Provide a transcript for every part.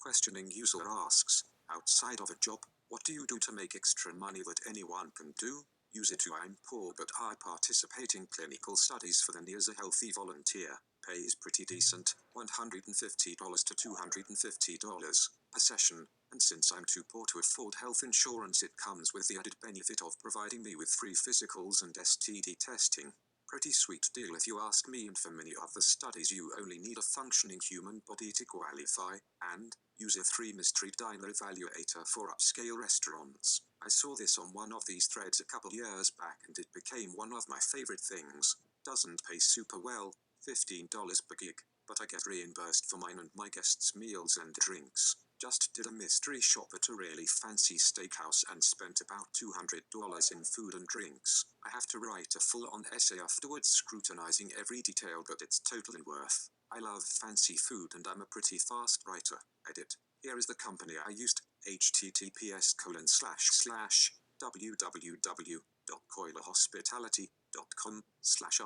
Questioning user asks, outside of a job, what do you do to make extra money that anyone can do? User 2: I'm poor but I participate in clinical studies for the NIA as a healthy volunteer. Pay is pretty decent, $150 to $250 per session, and since I'm too poor to afford health insurance, it comes with the added benefit of providing me with free physicals and STD testing. Pretty sweet deal if you ask me, and for many of the studies you only need a functioning human body to qualify. And user 3: mystery diner evaluator for upscale restaurants. I saw this on one of these threads a couple years back and it became one of my favorite things. Doesn't pay super well, $15 per gig, but I get reimbursed for mine and my guests' meals and drinks. Just did a mystery shop at a really fancy steakhouse and spent about $200 in food and drinks. I have to write a full-on essay afterwards scrutinizing every detail, but it's totally worth. I love fancy food and I'm a pretty fast writer. Edit. Here is the company I used, https://www.coilerhospitality.com/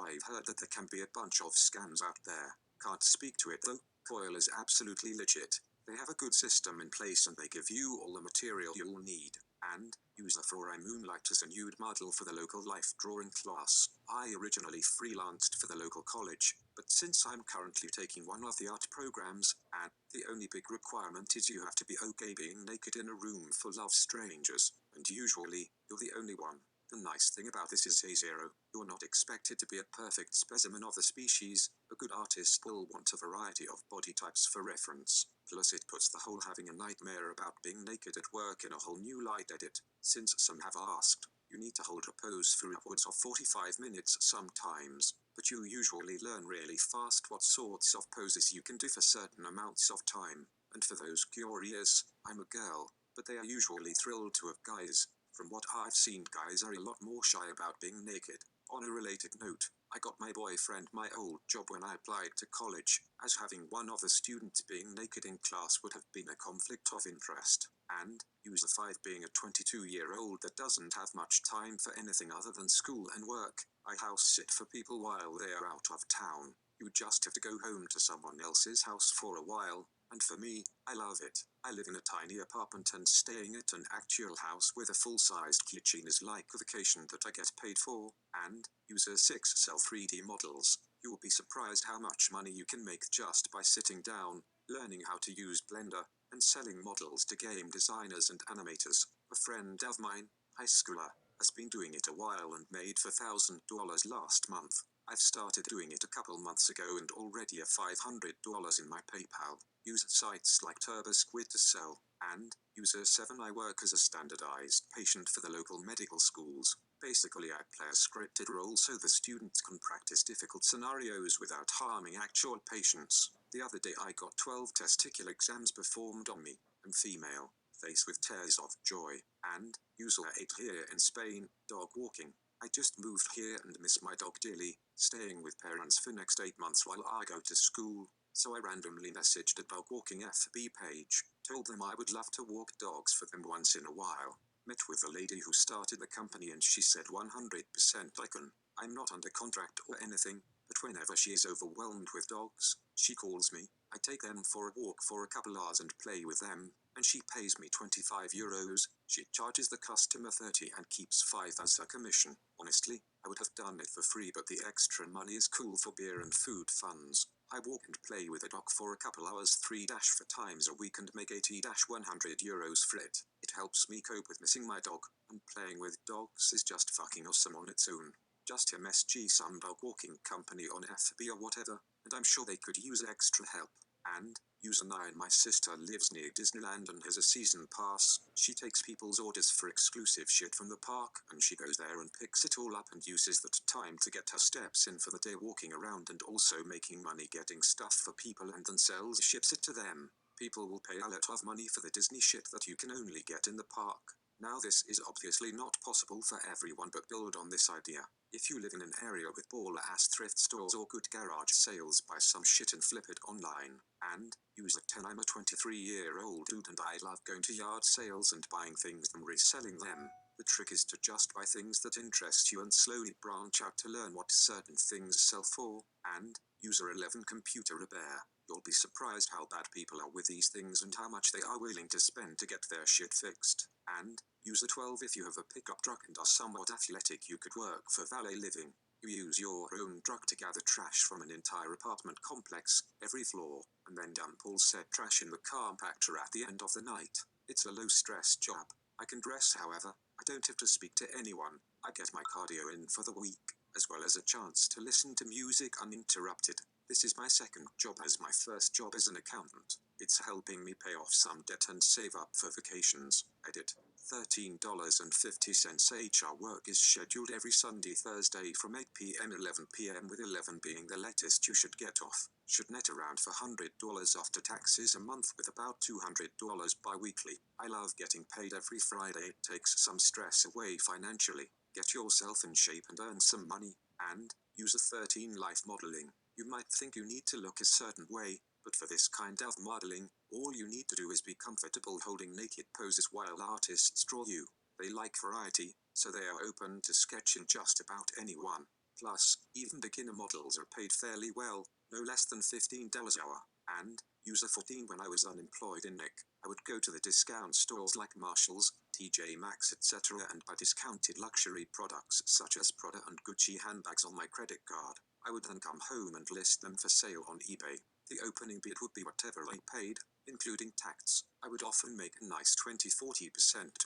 I've heard that there can be a bunch of scams out there. Can't speak to it though. Coil is absolutely legit. They have a good system in place and they give you all the material you'll need. And user 4: I moonlight as a nude model for the local life drawing class. I originally freelanced for the local college, but since I'm currently taking one of the art programs, and the only big requirement is you have to be okay being naked in a room full of strangers, and usually, you're the only one. The nice thing about this is A0, you're not expected to be a perfect specimen of the species. A good artist will want a variety of body types for reference. Plus it puts the whole having a nightmare about being naked at work in a whole new light. Edit. Since some have asked, you need to hold a pose for upwards of 45 minutes sometimes, but you usually learn really fast what sorts of poses you can do for certain amounts of time. And for those curious, I'm a girl, but they are usually thrilled to have guys. From what I've seen, guys are a lot more shy about being naked. On a related note, I got my boyfriend my old job when I applied to college, as having one of the students being naked in class would have been a conflict of interest. And user 5: being a 22-year-old that doesn't have much time for anything other than school and work, I house sit for people while they are out of town. You just have to go home to someone else's house for a while. And for me, I love it. I live in a tiny apartment and staying at an actual house with a full-sized kitchen is like a vacation that I get paid for. And user 6: sell 3D models. You will be surprised how much money you can make just by sitting down, learning how to use Blender, and selling models to game designers and animators. A friend of mine, high schooler, has been doing it a while and made $4,000 last month. I've started doing it a couple months ago and already have $500 in my PayPal. Use sites like TurboSquid to sell. And user 7: I work as a standardized patient for the local medical schools. Basically I play a scripted role so the students can practice difficult scenarios without harming actual patients. The other day I got 12 testicular exams performed on me. I'm female, face with tears of joy. And user 8: here in Spain, dog walking. I just moved here and miss my dog dearly, staying with parents for next 8 months while I go to school. So I randomly messaged a dog walking FB page, told them I would love to walk dogs for them once in a while. Met with a lady who started the company and she said 100% I can. I'm not under contract or anything, but whenever she is overwhelmed with dogs, she calls me. I take them for a walk for a couple hours and play with them, and she pays me €25. She charges the customer 30 and keeps 5 as her commission. Honestly, I would have done it for free, but the extra money is cool for beer and food funds. I walk and play with a dog for a couple hours 3-4 times a week and make €80-100 for it. It helps me cope with missing my dog, and playing with dogs is just fucking awesome on its own. Just MSG some dog walking company on FB or whatever, and I'm sure they could use extra help. And user 9: my sister lives near Disneyland and has a season pass. She takes people's orders for exclusive shit from the park, and she goes there and picks it all up and uses that time to get her steps in for the day walking around and also making money getting stuff for people and then ships it to them. People will pay a lot of money for the Disney shit that you can only get in the park. Now this is obviously not possible for everyone, but build on this idea. If you live in an area with baller-ass thrift stores or good garage sales, buy some shit and flip it online. And user 10: I'm a 23-year-old dude and I love going to yard sales and buying things and reselling them. The trick is to just buy things that interest you and slowly branch out to learn what certain things sell for. And user 11: computer repair. You'll be surprised how bad people are with these things and how much they are willing to spend to get their shit fixed. And, use a 12 if you have a pickup truck and are somewhat athletic. You could work for valet living. You use your own truck to gather trash from an entire apartment complex, every floor, and then dump all said trash in the compactor at the end of the night. It's a low-stress job. I can dress, however. I don't have to speak to anyone. I get my cardio in for the week, as well as a chance to listen to music uninterrupted. This is my second job as my first job as an accountant. It's helping me pay off some debt and save up for vacations. Edit. $13.50 HR work is scheduled every Sunday, Thursday from 8 p.m. 11 p.m. with 11 being the latest you should get off. Should net around $400 after taxes a month with about $200 bi-weekly. I love getting paid every Friday. It takes some stress away financially. Get yourself in shape and earn some money. And, use a 13 life modeling. You might think you need to look a certain way, but for this kind of modeling, all you need to do is be comfortable holding naked poses while artists draw you. They like variety, so they are open to sketching just about anyone. Plus, even beginner models are paid fairly well, no less than $15 an hour. And, use a 14 when I was unemployed in Nick, I would go to the discount stores like Marshalls, TJ Maxx etc. and buy discounted luxury products such as Prada and Gucci handbags on my credit card. I would then come home and list them for sale on eBay. The opening bid would be whatever I paid, including tax. I would often make a nice 20–40%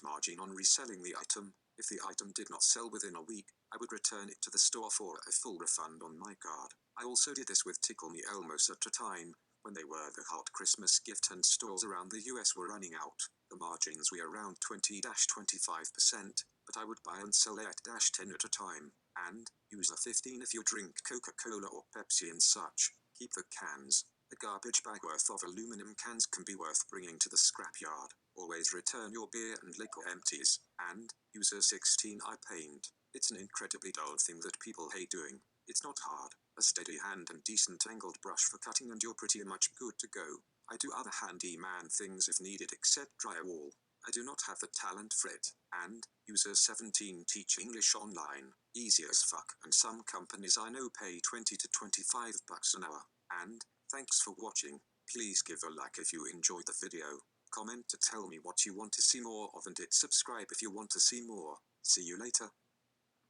margin on reselling the item. If the item did not sell within a week, I would return it to the store for a full refund on my card. I also did this with Tickle Me Elmos at a time, when they were the hot Christmas gift and stores around the US were running out. The margins were around 20–25%, but I would buy and sell at-10 at a time. And, use a 15 if you drink Coca-Cola or Pepsi and such. Keep the cans. A garbage bag worth of aluminum cans can be worth bringing to the scrapyard. Always return your beer and liquor empties. And, use a 16 I paint. It's an incredibly dull thing that people hate doing. It's not hard. A steady hand and decent angled brush for cutting and you're pretty much good to go. I do other handyman things if needed except drywall. I do not have the talent for it. And, use a 17 teach English online. Easy as fuck. And some companies I know pay $20 to $25 an hour. And, thanks for watching. Please give a like if you enjoyed the video. Comment to tell me what you want to see more of and hit subscribe if you want to see more. See you later.